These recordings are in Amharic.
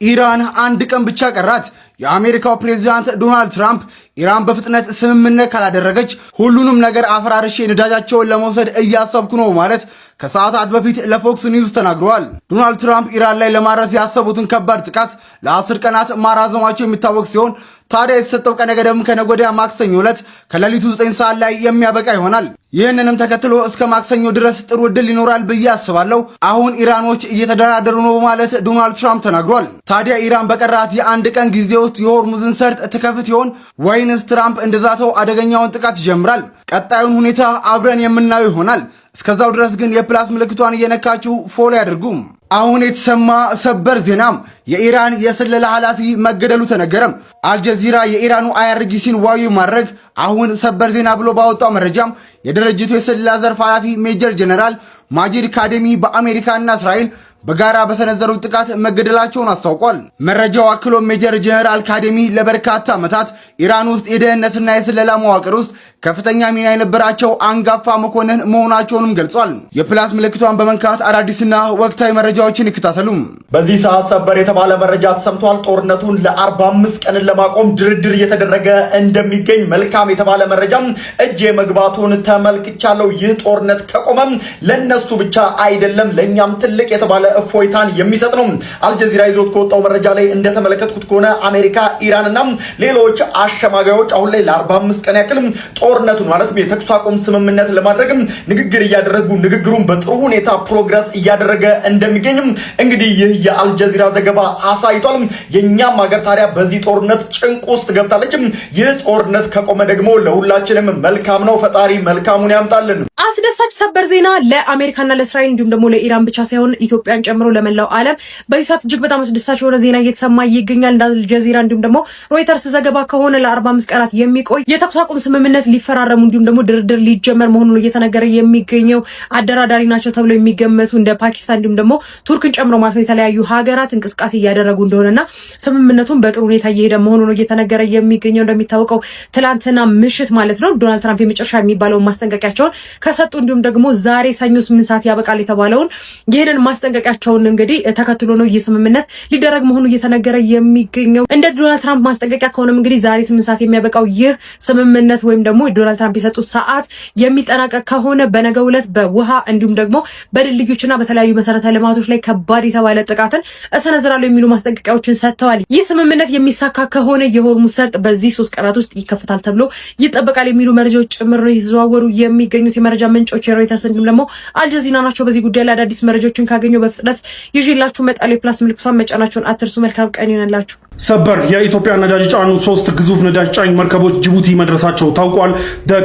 ኢራን አንድ ቀን ብቻ ቀራት። የአሜሪካው ፕሬዝዳንት ዶናልድ ትራምፕ ኢራን በፍጥነት ስምምነት ካላደረገች ሁሉንም ነገር አፈራርሼ ነዳጃቸውን ለመውሰድ እያሰብኩ ነው ማለት ከሰዓታት በፊት ለፎክስ ኒውስ ተናግረዋል። ዶናልድ ትራምፕ ኢራን ላይ ለማድረስ ያሰቡትን ከባድ ጥቃት ለ10 ቀናት ማራዘማቸው የሚታወቅ ሲሆን ታዲያ የተሰጠው ቀነ ገደም ከነገ ወዲያ ማክሰኞ ዕለት ከሌሊቱ 9 ሰዓት ላይ የሚያበቃ ይሆናል። ይህንንም ተከትሎ እስከ ማክሰኞ ድረስ ጥሩ ዕድል ይኖራል ብዬ አስባለሁ። አሁን ኢራኖች እየተደራደሩ ነው በማለት ዶናልድ ትራምፕ ተናግሯል። ታዲያ ኢራን በቀራት የአንድ ቀን ጊዜ ውስጥ የሆርሙዝን ሰርጥ ትከፍት ይሆን ወይንስ ትራምፕ እንደዛተው አደገኛውን ጥቃት ይጀምራል? ቀጣዩን ሁኔታ አብረን የምናየው ይሆናል። እስከዛው ድረስ ግን የፕላስ ምልክቷን እየነካችሁ ፎሎ ያድርጉ። አሁን የተሰማ ሰበር ዜናም የኢራን የስለላ ኃላፊ መገደሉ ተነገረም። አልጀዚራ የኢራኑ አይአርጂሲን ዋቢ ማድረግ አሁን ሰበር ዜና ብሎ ባወጣው መረጃም የድርጅቱ የስለላ ዘርፍ ኃላፊ ሜጀር ጀነራል ማጂድ ካዴሚ በአሜሪካና እስራኤል በጋራ በሰነዘሩት ጥቃት መገደላቸውን አስታውቋል። መረጃው አክሎ ሜጀር ጀነራል ካዴሚ ለበርካታ ዓመታት ኢራን ውስጥ የደህንነትና የስለላ መዋቅር ውስጥ ከፍተኛ ሚና የነበራቸው አንጋፋ መኮንን መሆናቸውንም ገልጿል። የፕላስ ምልክቷን በመንካት አዳዲስና ወቅታዊ መረጃዎችን ይከታተሉ። በዚህ ሰዓት ሰበር የተባለ መረጃ ተሰምቷል። ጦርነቱን ለ45 ቀን ለማቆም ድርድር እየተደረገ እንደሚገኝ መልካም የተባለ መረጃም እጄ መግባቱን ተመልክቻለሁ። ይህ ጦርነት ከቆመም ለነሱ ብቻ አይደለም ለኛም ትልቅ የተባለ እፎይታን የሚሰጥ ነው። አልጀዚራ ይዞት ከወጣው መረጃ ላይ እንደተመለከትኩት ከሆነ አሜሪካ፣ ኢራንና ሌሎች አሸማጋዮች አሁን ላይ ለ45 ቀን ያክል ጦርነቱን ማለት የተኩስ አቁም ስምምነት ለማድረግ ንግግር እያደረጉ ንግግሩን በጥሩ ሁኔታ ፕሮግረስ እያደረገ እንደሚገኝም እንግዲህ ይህ የአልጀዚራ ዘገባ አሳይቷል። የኛም ሀገር ታዲያ በዚህ ጦርነት ጭንቅ ውስጥ ገብታለች። ይህ ጦርነት ከቆመ ደግሞ ለሁላችንም መልካም ነው። ፈጣሪ መልካሙን ያምጣልን። አስደሳች ሰበር ዜና ለአሜሪካና ለእስራኤል እንዲሁም ደግሞ ለኢራን ብቻ ሳይሆን ኢትዮጵያን ጨምሮ ለመላው ዓለም በዚህ ሰዓት እጅግ በጣም አስደሳች የሆነ ዜና እየተሰማ ይገኛል። እንደ አልጀዚራ እንዲሁም ደግሞ ሮይተርስ ዘገባ ከሆነ ለ45 ቀናት የሚቆይ የተኩስ አቁም ስምምነት ሊፈራረሙ እንዲሁም ደግሞ ድርድር ሊጀመር መሆኑን እየተነገረ የሚገኘው አደራዳሪ ናቸው ተብለው የሚገመቱ እንደ ፓኪስታን እንዲሁም ደግሞ ቱርክን ጨምሮ ማለት ነው የተለያዩ ሀገራት እንቅስቃሴ እያደረጉ እንደሆነና ስምምነቱን በጥሩ ሁኔታ እየሄደ መሆኑን እየተነገረ የሚገኘው። እንደሚታወቀው ትላንትና ምሽት ማለት ነው ዶናልድ ትራምፕ የመጨረሻ የሚባለውን ማስጠንቀቂያቸውን ከሰጡ እንዲሁም ደግሞ ዛሬ ሰኞ 8 ሰዓት ያበቃል የተባለውን ይሄንን ማስጠንቀቂያቸውን እንግዲህ ተከትሎ ነው የስምምነት ሊደረግ መሆኑ እየተነገረ የሚገኘው። እንደ ዶናልድ ትራምፕ ማስጠንቀቂያ ከሆነም እንግዲህ ዛሬ 8 ሰዓት የሚያበቃው ይህ ስምምነት ወይም ደግሞ ዶናልድ ትራምፕ የሰጡት ሰዓት የሚጠናቀቅ ከሆነ በነገው ዕለት በውሃ እንዲሁም ደግሞ በድልድዮችና በተለያዩ መሰረተ ልማቶች ላይ ከባድ የተባለ ጥቃትን እሰነዝራለሁ የሚሉ ማስጠንቀቂያዎችን ሰጥተዋል። ይህ ስምምነት የሚሳካ ከሆነ የሆርሙዝ ሰርጥ በዚህ 3 ቀናት ውስጥ ይከፈታል ተብሎ ይጠበቃል የሚሉ መረጃዎች ጭምር ነው የተዘዋወሩ የሚገኙት። የመረጃ ምንጮች የሮይተርስ እንዲሁም ደግሞ አልጀዚራ ናቸው። በዚህ ጉዳይ ላይ አዳዲስ መረጃዎችን ካገኘው በፍጥነት ይዤላችሁ መጣለሁ። የፕላስ ምልክቷን መጫናችሁን አትርሱ። መልካም ቀን ይሁንላችሁ። ሰበር የኢትዮጵያ ነዳጅ ጫኑ 3 ግዙፍ ነዳጅ ጫኝ መርከቦች ጅቡቲ መድረሳቸው ታውቋል።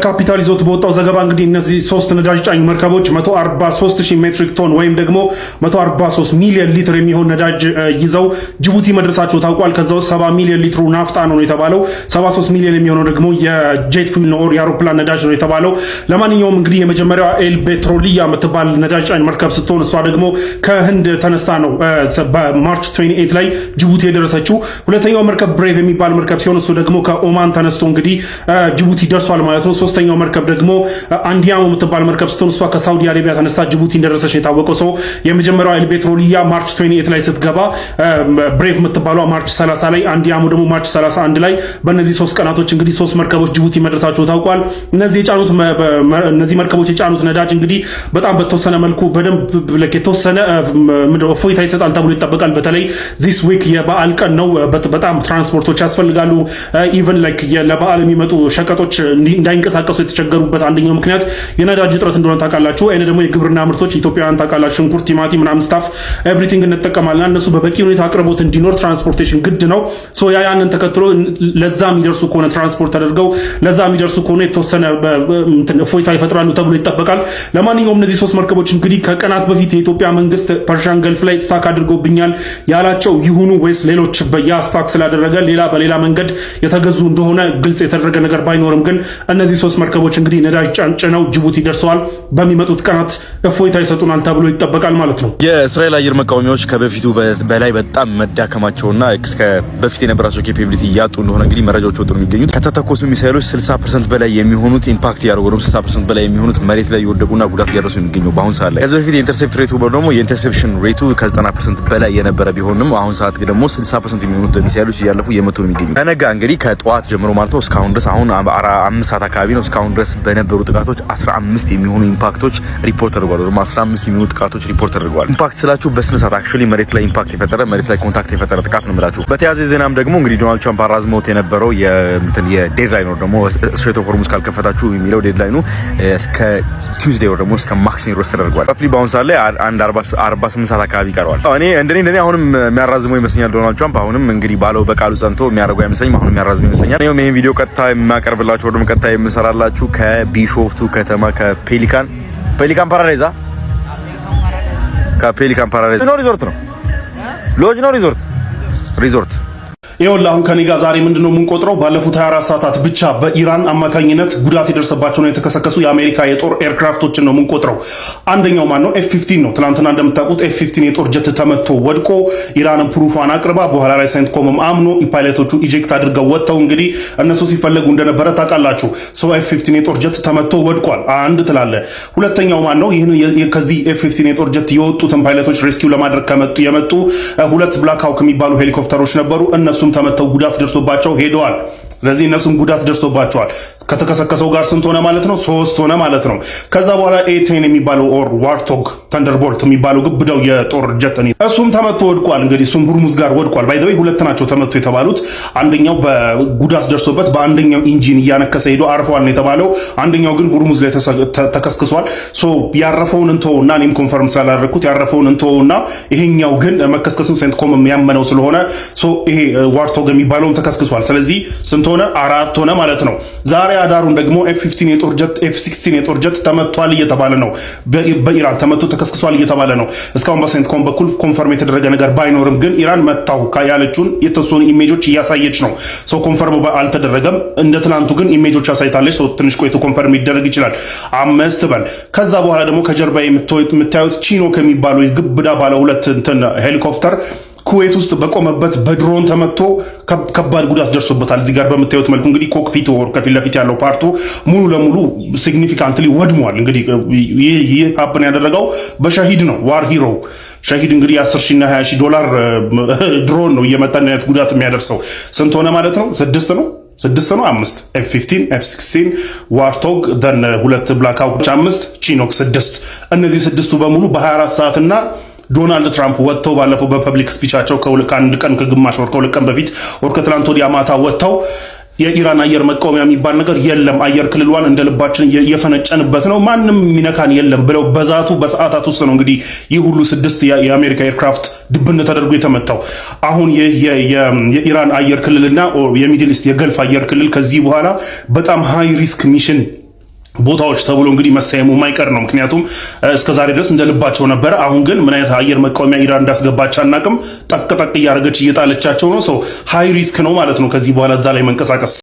ካፒታል ይዞት በወጣው ዘገባ እንግዲህ እነዚህ 3 ነዳጅ ጫኝ መርከቦች 143000 ሜትሪክ ቶን ወይም ደግሞ 143 ሚሊዮን ሊትር የሚሆን ነዳጅ ይዘው ጅቡቲ መድረሳቸው ታውቋል። ከዛው 70 ሚሊዮን ሊትሩ ናፍጣ ነው የተባለው። 73 ሚሊዮን የሚሆነው ደግሞ የጄት ፉል ነው የአውሮፕላን ነዳጅ ነው የተባለው። ለማንኛውም እንግዲህ የመጀመሪያው ኤል ፔትሮሊያ የምትባል ነዳጅ ጫኝ መርከብ ስትሆን እሷ ደግሞ ከህንድ ተነስታ ነው በማርች 28 ላይ ጅቡቲ የደረሰችው። ሁለተኛው መርከብ ብሬቭ የሚባል መርከብ ሲሆን እሱ ደግሞ ከኦማን ተነስቶ እንግዲህ ጅቡቲ ደርሷል ማለት ነው። ሶስተኛው መርከብ ደግሞ አንዲያሞ የምትባል መርከብ ስትሆን እሷ ከሳውዲ አረቢያ ተነስታ ጅቡቲ እንደደረሰች የታወቀው ሰው የመጀመሪያው ኤል ፔትሮሊያ ማርች 28 ላይ ስትገባ ብሬቭ የምትባለው ማርች 30 ላይ አንዲያሞ ደግሞ ማርች 31 ላይ በእነዚህ 3 ቀናቶች እንግዲህ 3 መርከቦች ጅቡቲ መድረሳቸው ታውቋል። እነዚህ መርከቦች የጫኑት ነዳጅ እንግዲህ በጣም በተወሰነ መልኩ በደንብ የተወሰነ እፎይታ ይሰጣል ተብሎ ይጠበቃል። በተለይ ዚስ ዊክ የበዓል ቀን ነው። በጣም ትራንስፖርቶች ያስፈልጋሉ። ኢቨን ላይክ ለበዓል የሚመጡ ሸቀጦች እንዳይንቀሳቀሱ የተቸገሩበት አንደኛው ምክንያት የነዳጅ እጥረት እንደሆነ ታውቃላችሁ። አይነ ደግሞ የግብርና ምርቶች ኢትዮጵያውያን ታውቃላችሁ፣ ሽንኩርት፣ ቲማቲም ምናምን ስታፍ ኤቭሪቲንግ እንጠቀማለን። እነሱ በበቂ ሁኔታ አቅርቦት እንዲኖር ትራንስፖርቴሽን ግድ ነው። ሶ ያንን ተከትሎ ለዛ የሚደርሱ ከሆነ ትራንስፖርት ተደርገው ለዛ የሚደርሱ ከሆነ የተወሰነ እፎይታ ይፈጥራሉ ተብሎ ይጠበቃል። ለማንኛውም እነዚህ 3 መርከቦች እንግዲህ ከቀናት በፊት የኢትዮጵያ መንግስት ፐርሺያን ገልፍ ላይ ስታክ አድርጎብኛል ያላቸው ይሁኑ ወይስ ሌሎች ስታክ ስላደረገ በሌላ መንገድ የተገዙ እንደሆነ ግልጽ የተደረገ ነገር ባይኖርም ግን እነዚህ 3 መርከቦች እንግዲህ ነዳጅ ጫንጭነው ጅቡቲ ደርሰዋል። በሚመጡት ቀናት እፎይታ ይሰጡናል ተብሎ ይጠበቃል ማለት ነው። የእስራኤል አየር መቃወሚያዎች ከበፊቱ በላይ በጣም መዳከማቸውና እስከ በፊት የነበራቸው ኬፓቢሊቲ ያጡ እንደሆነ እንግዲህ መረጃዎች ወጡ የሚገኙት። ከተተኮሱ ሚሳኤሎች 60% በላይ የሚሆኑት ኢምፓክት ያደረጉ ነው። 60% በላይ የሚሆኑት መሬት ላይ የወደቁና ጉዳት እያደረሱ የሚገኙ በአሁን ሰዓት ላይ። ከዚህ በፊት የኢንተርሴፕት ሬቱ ደግሞ የኢንተርሴፕሽን ሬቱ ከ90% በላይ የነበረ ቢሆንም አሁን ሰዓት ደግሞ 60% የሚሆኑት ሚሳኤሎች እያለፉ እየመቱ ነው የሚገኙ። ከነጋ እንግዲህ ከጠዋት ጀምሮ ማለት ነው እስካሁን ድረስ አሁን 5 ሰዓት አካባቢ ነው። እስካሁን ድረስ በነበሩ ጥቃቶች 15 የሚሆኑ ኢምፓክቶች ሪፖርት ተደርጓል። ወይም 15 የሚሆኑ ጥቃቶች ሪፖርት ተደርጓል። ኢምፓክት ስላችሁ በስነ ስርዓት አክቹአሊ መሬት ላይ ኢምፓክት የፈጠረ መሬት ላይ ኮንታክት የፈጠረ ጥቃት ነው የምላችሁ። በተያያዘ ዜናም ደግሞ እንግዲህ ዶናልድ ትራምፕ አራዝመውት የነበረው የዴድላይን ደግሞ ስትሬት ኦፍ ሆርሙዝ ካልከፈታችሁ የሚለው ዴድላይኑ እስከ ቱዝዴይ ደግሞ እስከ ማክሰኞ ድረስ ተደርጓል። ራፍሊ በአሁን ሰዓት ላይ 48 ሰዓት አካባቢ ይቀረዋል። እንደኔ አሁንም የሚያራዝመው ይመስለኛል ዶናልድ ትራምፕ አሁንም እንግዲህ ባለው በቃሉ ጸንቶ የሚያደርገው አይመስለኝም። አሁንም የሚያራዝመው ይመስለኛል። ይሄን ቪዲዮ ቀጥታ የማቀርብላችሁ ወደም ቀጥታ የምሰራላችሁ ከቢሾፍቱ ከተማ ከፔሊካን ፓራዳይዝ ከፔሊካን ፓራዳይዝ ነው ሪዞርት ነው ሎጅ ነው ሪዞርት ይኸውልህ አሁን ከኔ ጋር ዛሬ ምንድነው የምንቆጥረው? ባለፉት 24 ሰዓታት ብቻ በኢራን አማካኝነት ጉዳት የደረሰባቸው ነው የተከሰከሱ የአሜሪካ የጦር ኤርክራፍቶችን ነው የምንቆጥረው። አንደኛው ማን ነው? F-15 ነው። ትናንትና እንደምታውቁት F-15 የጦር ጀት ተመቶ ወድቆ ኢራንን ፕሩፋን አቅርባ በኋላ ላይ ሴንትኮምም አምኖ ፓይለቶቹ ኢጀክት አድርገው ወጥተው እንግዲህ እነሱ ሲፈለጉ እንደነበረ ታውቃላችሁ። F-15 የጦር ጀት ተመቶ ወድቋል። አንድ ትላለ። ሁለተኛው ማን ነው? ይሄን ከዚህ F-15 የጦር ጀት የወጡትን ፓይለቶች ሬስኪው ለማድረግ የመጡ ሁለት ብላክ ሃውክ የሚባሉ ሄሊኮፕተሮች ነበሩ። እነሱ ተመተው ጉዳት ደርሶባቸው ሄደዋል። ስለዚህ እነሱም ጉዳት ደርሶባቸዋል። ከተከሰከሰው ጋር ስንት ሆነ ማለት ነው? 3 ሆነ ማለት ነው። ከዛ በኋላ A10 የሚባለው ኦር ዋርቶግ ተንደርቦልት የሚባለው ግብዳው የጦር ጀት እሱም ተመቶ ወድቋል። እንግዲህ እሱም ሁርሙዝ ጋር ወድቋል። ባይ ዘ ወይ ሁለት ናቸው ተመቶ የተባሉት። አንደኛው በጉዳት ደርሶበት በአንደኛው ኢንጂን እያነከሰ ሄዶ አርፈዋል ነው የተባለው። አንደኛው ግን ሁርሙዝ ላይ ተከስክሷል። ሶ ያረፈውን እንተውና እኔም ኮንፈርም ስላላደረኩት ያረፈውን እንተውና ይሄኛው ግን መከስከሱን ሴንትኮም የሚያመነው ስለሆነ ሶ ይሄ ዋርቶግ የሚባለውም ተከስክሷል። ስለዚህ ስንት ሆነ? 4 ሆነ ማለት ነው። ዛሬ አዳሩን ደግሞ F-15 የጦር ጀት F-16 የጦር ጀት ተመቷል እየተባለ ነው። በኢራን ተመቶ ተከስክሷል እየተባለ ነው። እስካሁን በሴንትኮም በኩል ኮንፈርም የተደረገ ነገር ባይኖርም ግን ኢራን መታው ያለችውን የተወሰኑ ኢሜጆች እያሳየች ነው። ሰው ኮንፈርም አልተደረገም። እንደ ትናንቱ ግን ኢሜጆች አሳይታለች። ሰው ትንሽ ቆይቶ ኮንፈርም ይደረግ ይችላል። 5 በል። ከዛ በኋላ ደግሞ ከጀርባ የምታዩት ቺኖክ የሚባለው ግብዳ ባለ ሁለት ሄሊኮፕተር ኩዌት ውስጥ በቆመበት በድሮን ተመቶ ከባድ ጉዳት ደርሶበታል። እዚህ ጋር በምታዩት መልኩ እንግዲህ ኮክፒት ወር ከፊት ለፊት ያለው ፓርቱ ሙሉ ለሙሉ ሲግኒፊካንትሊ ወድሟል። እንግዲህ ይህ ሀፕን ያደረገው በሻሂድ ነው። ዋር ሂሮ ሻሂድ እንግዲህ 10,000 እና 20,000 ዶላር ድሮን ነው እየመጣና ጉዳት የሚያደርሰው። ስንት ሆነ ማለት ነው? 6 ነው 5 F-15 F-16 ዋርቶግ ደን 2 ብላክ ሃውክ 5 ቺኖክ 6 እነዚህ 6ቱ በሙሉ በ24 ሰዓትና ዶናልድ ትራምፕ ወጥተው ባለፈው በፐብሊክ ስፒቻቸው ከአንድ ቀን ከግማሽ ወር ከሁለት ቀን በፊት ወር ከትላንት ወዲያ ማታ ወጥተው የኢራን አየር መቃወሚያ የሚባል ነገር የለም፣ አየር ክልሏን እንደልባችን የፈነጨንበት ነው፣ ማንም ሚነካን የለም ብለው በዛቱ በሰዓታት ውስጥ ነው እንግዲህ ይህ ሁሉ 6 የአሜሪካ ኤርክራፍት ድብን ተደርጎ የተመታው። አሁን የኢራን አየር ክልልና የሚድል ኢስት የገልፍ አየር ክልል ከዚህ በኋላ በጣም ሃይ ሪስክ ሚሽን ቦታዎች ተብሎ እንግዲህ መሰየሙ የማይቀር ነው። ምክንያቱም እስከዛሬ ድረስ እንደልባቸው ነበር። አሁን ግን ምን አይነት አየር መቃወሚያ ኢራን እንዳስገባች አናውቅም። ጠቅ እያደረገች እየጣለቻቸው ነው። ሃይ ሪስክ ነው ማለት ነው ከዚህ በኋላ እዛ ላይ መንቀሳቀስ